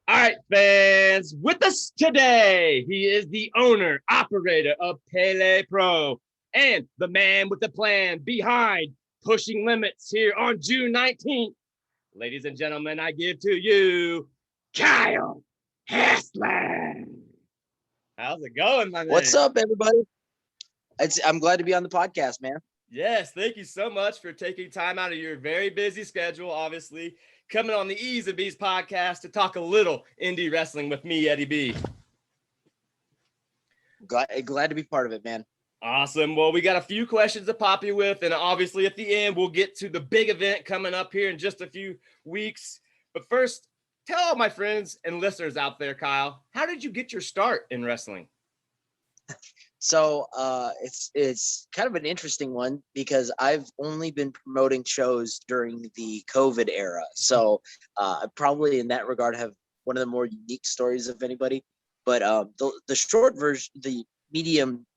All right, fans, with us today, he is the owner, operator of Pele Pro, and the man with the plan behind Pushing Limits here on June 19th. Ladies and gentlemen, I give to you Kyle Hessler. How's it going, my What's man? up, everybody? I'm glad to be on the podcast, man. Yes, thank you so much for taking time out of your very busy schedule, obviously, coming on the Ease of Bees podcast to talk a little indie wrestling with me, Eddie B. Glad to be part of it, man. Awesome. Well, we got a few questions to pop you with, and obviously at the end, we'll get to the big event coming up here in just a few weeks. But first, tell all my friends and listeners out there, Kyle, how did you get your start in wrestling? So it's kind of an interesting one because I've only been promoting shows during the COVID era. So probably in that regard have one of the more unique stories of anybody. But the short version, the medium,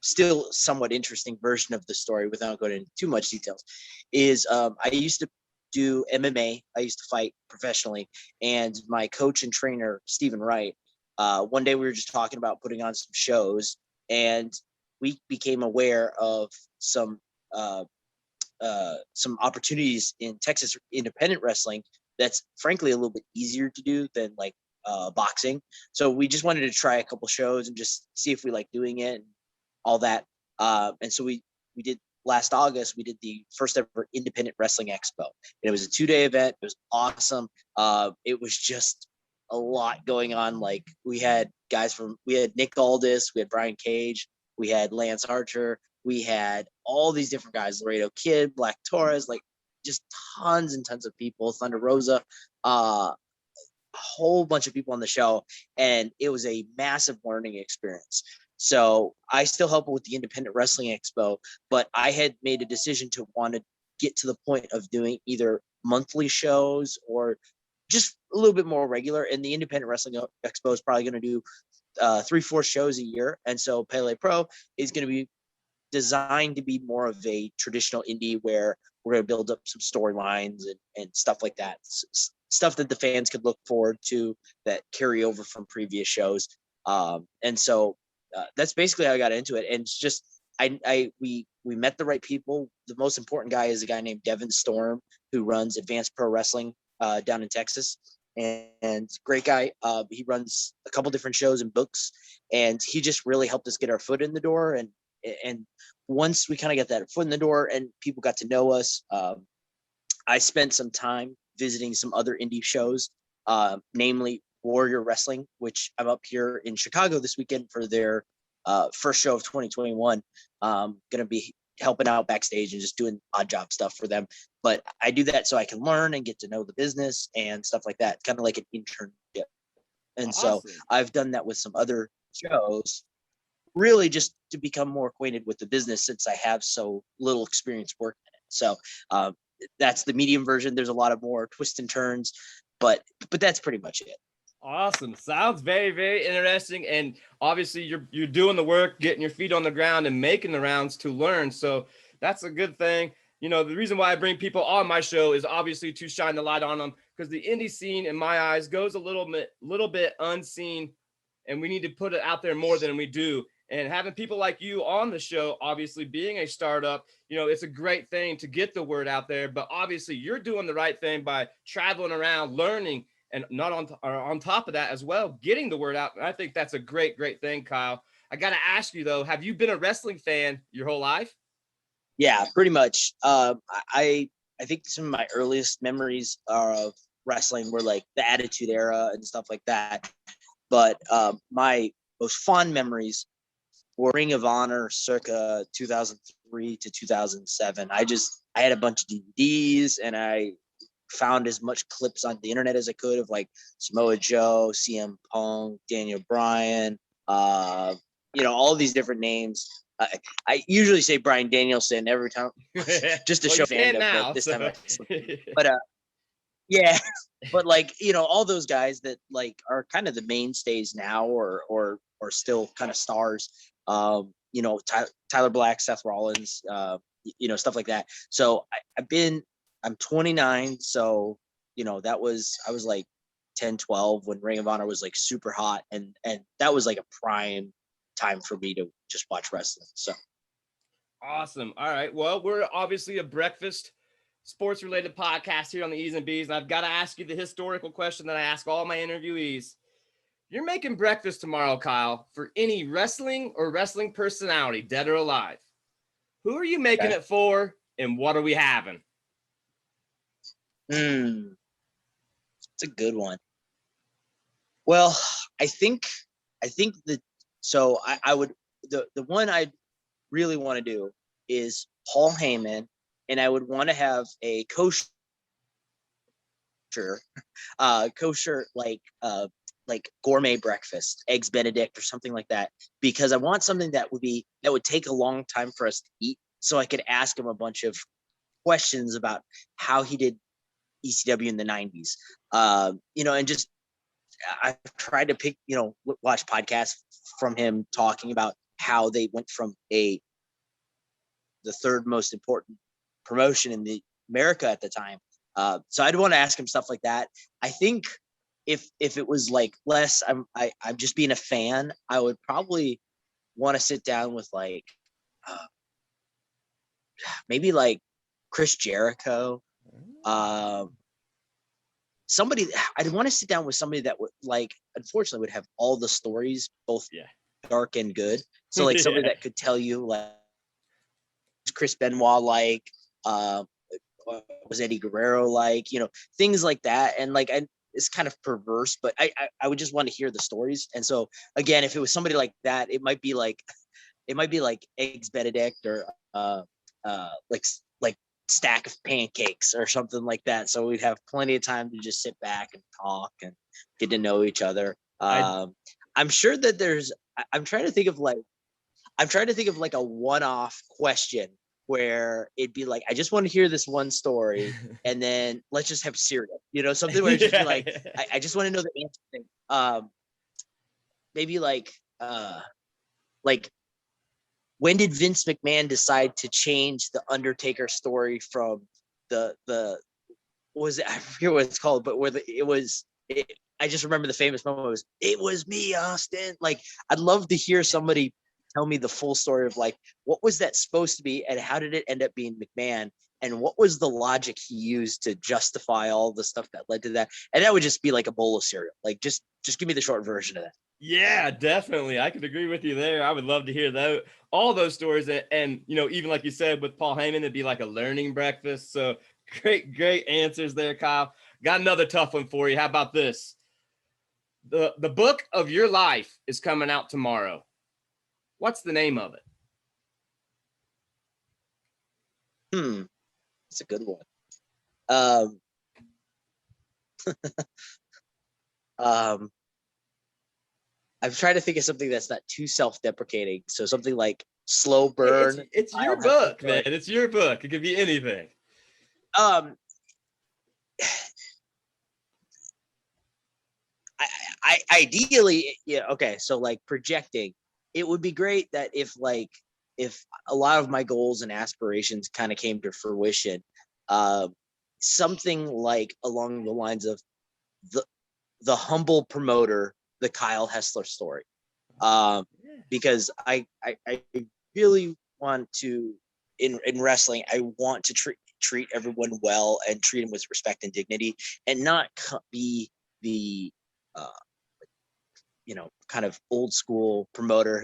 still somewhat interesting version of the story, without going into too much details, is I used to do MMA. I used to fight professionally, and my coach and trainer Stephen Wright. One day we were just talking about putting on some shows, and we became aware of some opportunities in Texas independent wrestling that's frankly a little bit easier to do than like boxing. So we just wanted to try a couple shows and just see if we like doing it and all that. And so we did last August. We did the first ever independent wrestling expo. And it was a 2-day event. It was awesome. It was just a lot going on. Like we had Nick Aldis, we had Brian Cage, we had Lance Archer, we had all these different guys, Laredo Kid, Black Torres, like just tons and tons of people, Thunder Rosa, a whole bunch of people on the show. And it was a massive learning experience. So I still help with the Independent Wrestling Expo, but I had made a decision to want to get to the point of doing either monthly shows or just a little bit more regular. And the Independent Wrestling Expo is probably going to do 3-4 shows a year. And so Pele Pro is going to be designed to be more of a traditional indie where we're going to build up some storylines and stuff like that. Stuff that the fans could look forward to that carry over from previous shows. And so that's basically how I got into it. And it's just, we met the right people. The most important guy is a guy named Devin Storm, who runs Advanced Pro Wrestling down in Texas. And great guy. He runs a couple different shows and books, and he just really helped us get our foot in the door. And once we kind of got that foot in the door and people got to know us, I spent some time visiting some other indie shows, namely Warrior Wrestling, which I'm up here in Chicago this weekend for their first show of 2021. Going to be helping out backstage and just doing odd job stuff for them. But I do that so I can learn and get to know the business and stuff like that, kind of like an internship. And so Awesome. I've done that with some other shows, really just to become more acquainted with the business since I have so little experience working in it. So that's the medium version. There's a lot of more twists and turns, but that's pretty much it. Awesome. Sounds very, very interesting. And obviously you're doing the work, getting your feet on the ground and making the rounds to learn. So that's a good thing. You know, the reason why I bring people on my show is obviously to shine the light on them, because the indie scene, in my eyes, goes a little bit unseen, and we need to put it out there more than we do. And having people like you on the show, obviously being a startup, you know, it's a great thing to get the word out there. But obviously you're doing the right thing by traveling around, learning, and not on top of that as well, getting the word out. And I think that's a great thing, Kyle. I got to ask you though, have you been a wrestling fan your whole life? Yeah, pretty much. I think some of my earliest memories of wrestling were like the Attitude Era and stuff like that. But my most fond memories were Ring of Honor circa 2003 to 2007. I had a bunch of DVDs, and I found as much clips on the internet as I could of like Samoa Joe, CM Punk, Daniel Bryan, all these different names. I usually say Brian Danielson every time, just to Well, show you can fandom. now. But this So. time, but yeah, but like all those guys that like are kind of the mainstays now, or still kind of stars. Tyler Black, Seth Rollins, stuff like that. So I'm 29, so I was like 10, 12 when Ring of Honor was like super hot. And that was like a prime time for me to just watch wrestling. So Awesome. All right. Well, we're obviously a breakfast sports related podcast here on the E's and B's. And I've got to ask you the historical question that I ask all my interviewees. You're making breakfast tomorrow, Kyle, for any wrestling or wrestling personality, dead or alive. Who are you making it for, and what are we having? it's a good one. Well, I think that, so I would, the one I really want to do is Paul Heyman, and I would want to have a kosher like gourmet breakfast, eggs Benedict or something like that, because I want something that would take a long time for us to eat, so I could ask him a bunch of questions about how he did ECW in the 90s. And just I've tried to watch podcasts from him talking about how they went from the third most important promotion in the America at the time. So I'd want to ask him stuff like that. I think if it was like less, I'm just being a fan, I would probably want to sit down with like maybe like Chris Jericho. Somebody, I'd want to sit down with somebody that would, like, unfortunately would have all the stories, both dark and good. So like somebody that could tell you like Chris Benoit, like, was Eddie Guerrero, like, things like that. And like, it's kind of perverse, but I would just want to hear the stories. And so again, if it was somebody like that, it might be like eggs Benedict or like stack of pancakes or something like that. So we'd have plenty of time to just sit back and talk and get to know each other. I'm sure that I'm trying to think of like a one-off question where it'd be like, I just want to hear this one story, and then let's just have cereal, something where it'd just be like, I just want to know the answer. Maybe like when did Vince McMahon decide to change the Undertaker story from the was it, I forget what it's called, but I just remember the famous moment it was me, Austin. Like, I'd love to hear somebody tell me the full story of like, what was that supposed to be and how did it end up being McMahon, and what was the logic he used to justify all the stuff that led to that. And that would just be like a bowl of cereal. Like, just give me the short version of that. Yeah, definitely. I could agree with you there. I would love to hear all those stories. And even like you said, with Paul Heyman, it'd be like a learning breakfast. So great answers there, Kyle. Got another tough one for you. How about this? The book of your life is coming out tomorrow. What's the name of it? It's a good one. I'm trying to think of something that's not too self-deprecating. So something like Slow Burn. It's your book, man. It's your book. It could be anything. I ideally, yeah, okay. So like projecting, it would be great that if a lot of my goals and aspirations kind of came to fruition, something like along the lines of the humble promoter, the Kyle Hessler story. Because I really want to, in wrestling, I want to treat everyone well and treat them with respect and dignity, and not be the kind of old school promoter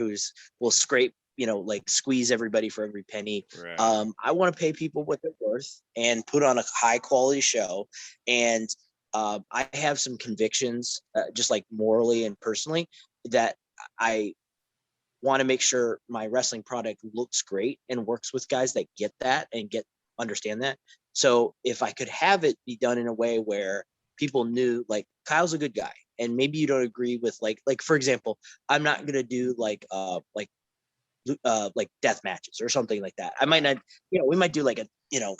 will scrape, like squeeze everybody for every penny. Right. I want to pay people what they're worth and put on a high quality show. And I have some convictions, just like morally and personally, that I want to make sure my wrestling product looks great and works with guys that get that and understand that. So if I could have it be done in a way where people knew like Kyle's a good guy, and maybe you don't agree with like for example, I'm not gonna do like death matches or something like that. I might not, we might do like a no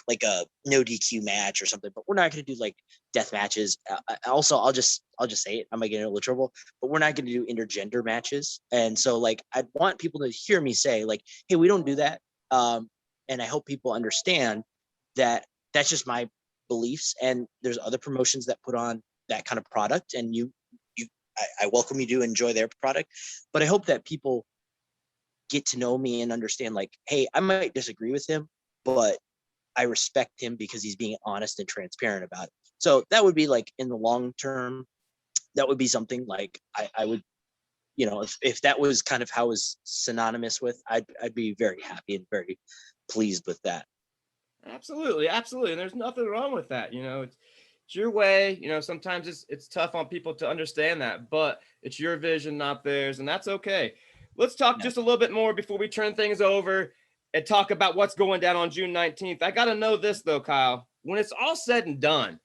DQ match or something, but we're not going to do like death matches. Also, I'll just say it. I might get in a little trouble, but we're not going to do intergender matches. And so like, I'd want people to hear me say like, hey, we don't do that. And I hope people understand that that's just my beliefs. And there's other promotions that put on that kind of product, and I welcome you to enjoy their product, but I hope that people get to know me and understand, like, hey, I might disagree with him, but I respect him because he's being honest and transparent about it. So that would be like in the long term, that would be something like I would, if that was kind of how it was synonymous with, I'd be very happy and very pleased with that. Absolutely, absolutely. And there's nothing wrong with that. It's your way. Sometimes it's tough on people to understand that, but it's your vision, not theirs, and that's okay. Let's talk Yeah. just a little bit more before we turn things over and talk about what's going down on June 19th. I got to know this though, Kyle. When it's all said and done,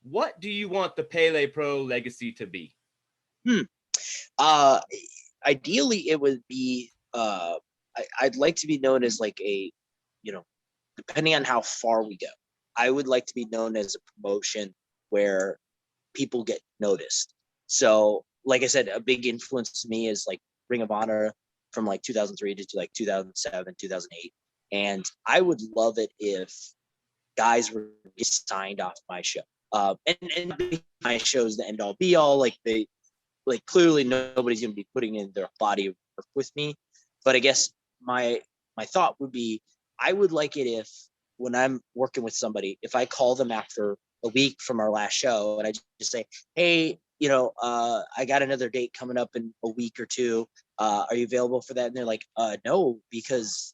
what do you want the Pele Pro legacy to be? Uh, Ideally, it would be. I'd like to be known as like you know, depending on how far we go, I would like to be known as a promotion where people get noticed. So, like I said, a big influence to me is like Ring of Honor from like 2003 to like 2007, 2008. And I would love it if guys were signed off my show. And my show's the end all be all. Like clearly nobody's going to be putting in their body of work with me. But I guess my thought would be, I would like it if when I'm working with somebody, if I call them after a week from our last show and I just say, hey, I got another date coming up in a week or two. Are you available for that? And they're like, no, because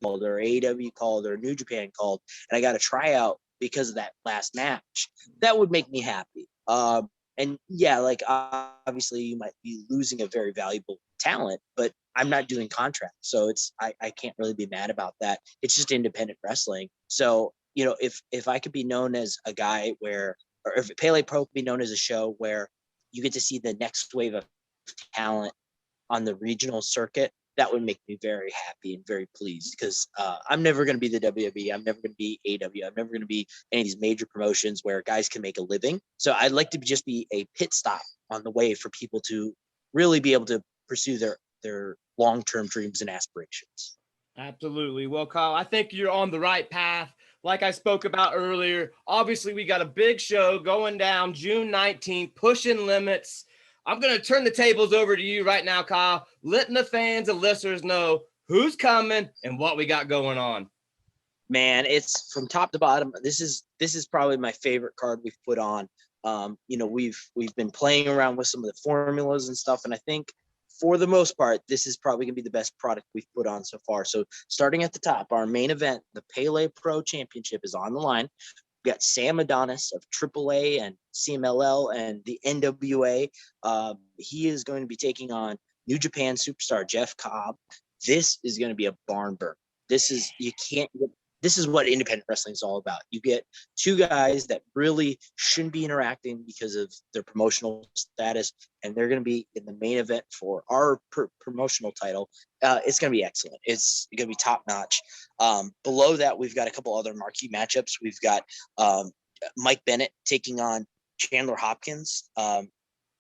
called or AEW called or New Japan called, and I got a tryout because of that last match. That would make me happy. And yeah, like obviously you might be losing a very valuable talent, but I'm not doing contracts, so I can't really be mad about that. It's just independent wrestling. So if I could be known as a guy where, or if Pele Pro could be known as a show where you get to see the next wave of talent on the regional circuit, that would make me very happy and very pleased because I'm never going to be the WWE. I'm never going to be AW. I'm never going to be any of these major promotions where guys can make a living. So I'd like to just be a pit stop on the way for people to really be able to pursue their long-term dreams and aspirations. Absolutely. Well, Kyle, I think you're on the right path. Like I spoke about earlier, obviously we got a big show going down June 19th, pushing limits. I'm going to turn the tables over to you right now, Kyle, letting the fans and listeners know who's coming and what we got going on. Man, it's from top to bottom. This is probably my favorite card we've put on. We've been playing around with some of the formulas and stuff, and I think for the most part, this is probably gonna be the best product we've put on so far. So starting at the top, our main event, the Pele Pro Championship, is on the line. We got Sam Adonis of AAA and CMLL and the NWA. He is going to be taking on New Japan superstar Jeff Cobb. This is going to be a barn burner. This is what independent wrestling is all about. You get two guys that really shouldn't be interacting because of their promotional status, and they're going to be in the main event for our promotional title. It's going to be excellent. It's going to be top notch. Below that, we've got a couple other marquee matchups. We've got Mike Bennett taking on Chandler Hopkins.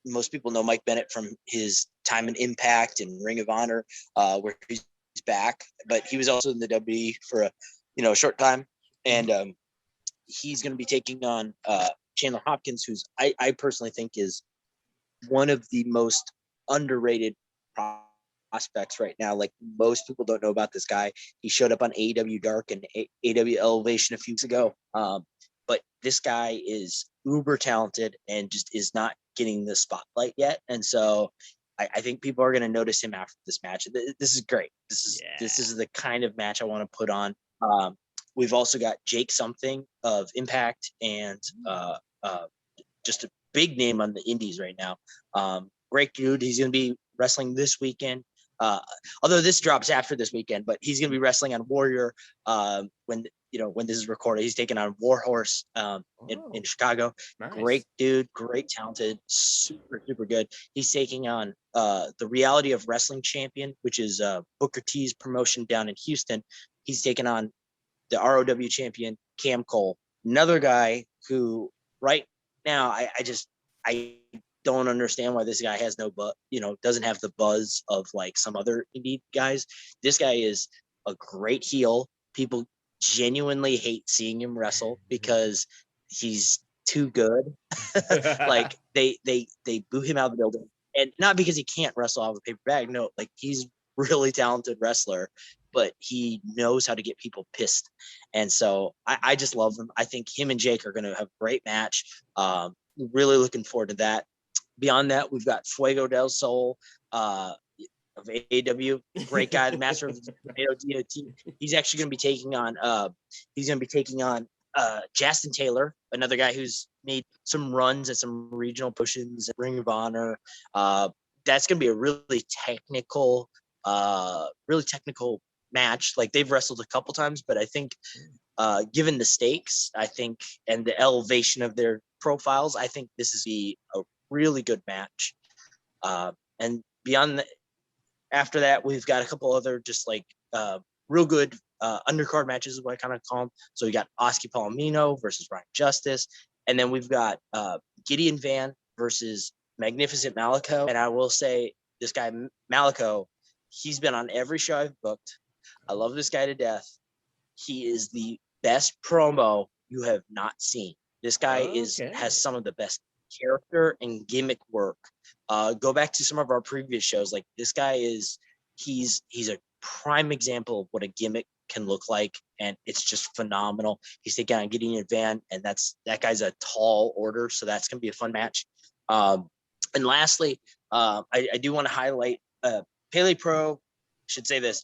Most people know Mike Bennett from his time in Impact and Ring of Honor, where he's back, but he was also in the WWE for a short time, and he's going to be taking on Chandler Hopkins, who's I personally think is one of the most underrated prospects right now. Like, most people don't know about this guy. He showed up on AEW Dark and AEW Elevation a few weeks ago, but this guy is uber talented and just is not getting the spotlight yet, and so I think people are going to notice him after this match. This is great. This is the kind of match I want to put on. We've also got Jake Something of Impact and just a big name on the indies right now. Great dude. He's going to be wrestling this weekend. Although this drops after this weekend, but he's going to be wrestling on Warrior when this is recorded. He's taking on Warhorse in Chicago. Nice. Great dude, great talented, super, super good. He's taking on the Reality of Wrestling champion, which is Booker T's promotion down in Houston. He's taking on the ROW champion, Cam Cole, another guy who right now I don't understand why this guy has doesn't have the buzz of like some other indie guys. This guy is a great heel. People genuinely hate seeing him wrestle because he's too good. Like they boo him out of the building, and not because he can't wrestle out of a paper bag. No, like he's really talented wrestler, but he knows how to get people pissed. And so I just love him. I think him and Jake are going to have a great match. Really looking forward to that. Beyond that, we've got Fuego del Sol of AEW, great guy, the master of the He's actually going to be taking on Justin Taylor, another guy who's made some runs at some regional pushes, Ring of Honor. That's going to be a really technical match. Like they've wrestled a couple times, but I think given the stakes, I think, and the elevation of their profiles, I think this is a really good match. And beyond after that, we've got a couple other just like real good undercard matches, is what I kind of call them. So we got Oski Palomino versus Ryan Justice, and then we've got Gideon Van versus Magnificent Malico. And I will say, this guy Malico, he's been on every show I've booked. I love this guy to death. He is the best promo you have not seen. This guy has some of the best character and gimmick work. Go back to some of our previous shows. Like this guy he's a prime example of what a gimmick can look like, and it's just phenomenal. He's taking on Gideon Van, and that guy's a tall order, so that's gonna be a fun match. And lastly, I do want to highlight Pele Pro. Should say this: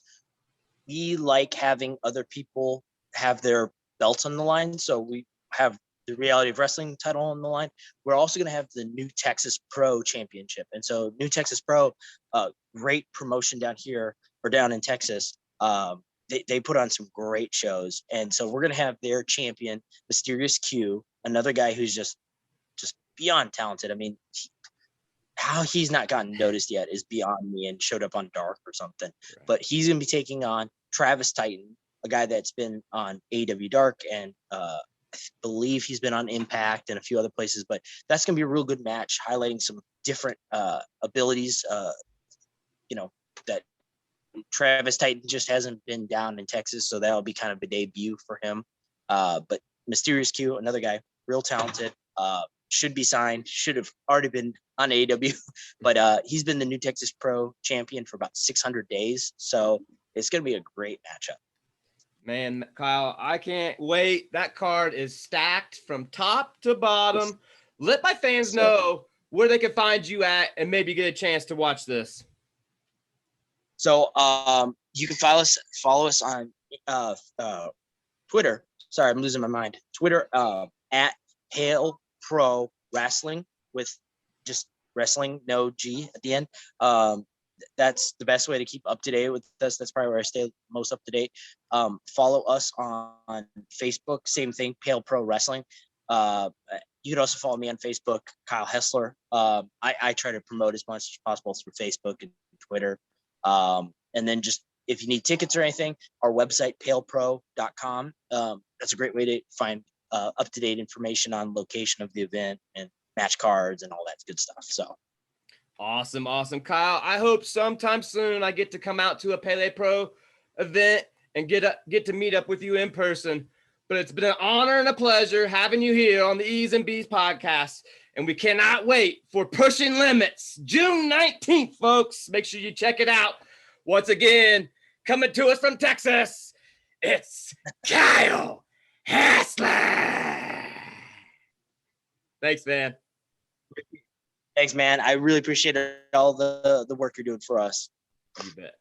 we like having other people have their belts on the line, so we have the Reality of Wrestling title on the line. We're also going to have the New Texas Pro Championship. And so New Texas Pro, great promotion down here or down in Texas. They put on some great shows. And so we're going to have their champion, Mysterious Q, another guy who's just beyond talented. I mean, how he's not gotten noticed yet is beyond me and showed up on Dark or something. Right. But he's going to be taking on Travis Titan, a guy that's been on AEW Dark, and I believe he's been on Impact and a few other places. But that's going to be a real good match, highlighting some different abilities, that Travis Titan just hasn't been down in Texas, so that'll be kind of a debut for him. But Mysterious Q, another guy, real talented, should be signed, should have already been on AEW, but he's been the New Texas Pro champion for about 600 days. So it's going to be a great matchup. Man, Kyle, I can't wait. That card is stacked from top to bottom. Let my fans know where they can find you at and maybe get a chance to watch this. So you can follow us on Twitter. Sorry, I'm losing my mind. Twitter at Hail Pro Wrestling, with just wrestling, no G at the end. That's the best way to keep up to date with us. That's probably where I stay most up to date. Follow us on Facebook, same thing, Pale Pro Wrestling. You can also follow me on Facebook, Kyle Hessler. I try to promote as much as possible through Facebook and Twitter. And then just if you need tickets or anything, our website, palepro.com. That's a great way to find up-to-date information on location of the event and match cards and all that good stuff. So awesome, Kyle. I hope sometime soon I get to come out to a Pele Pro event and get to meet up with you in person. But it's been an honor and a pleasure having you here on the E's and B's podcast, and we cannot wait for Pushing Limits, June 19th, folks. Make sure you check it out. Once again, coming to us from Texas, it's Kyle Hessler. Thanks, man. Thanks, man. I really appreciate all the work you're doing for us. You bet.